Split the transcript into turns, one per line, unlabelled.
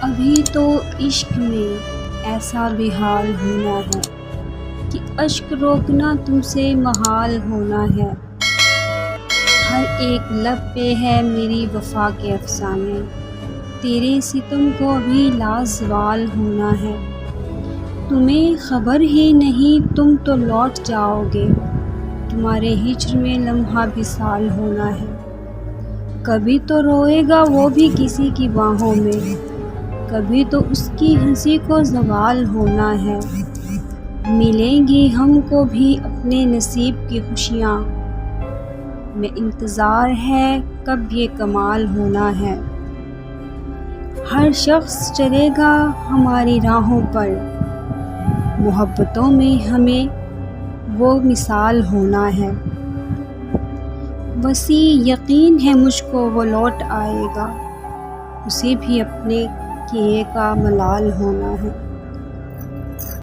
ابھی تو عشق میں ایسا بھی حال ہونا ہے کہ اشک روکنا تم سے محال ہونا ہے۔ ہر ایک لب پہ ہے میری وفا کے افسانے، تیرے ستم کو بھی لازوال ہونا ہے۔ تمہیں خبر ہی نہیں تم تو لوٹ جاؤ گے، تمہارے ہجر میں لمحہ بھی سال ہونا ہے۔ کبھی تو روئے گا وہ بھی کسی کی باہوں میں، کبھی تو اس کی ہنسی کو زوال ہونا ہے۔ ملیں گی ہم کو بھی اپنے نصیب کی خوشیاں، میں انتظار ہے کب یہ کمال ہونا ہے۔ ہر شخص چلے گا ہماری راہوں پر، محبتوں میں ہمیں وہ مثال ہونا ہے۔ وسیع یقین ہے مجھ کو وہ لوٹ آئے گا، اسے بھی اپنے کیے کا ملال ہونا ہے۔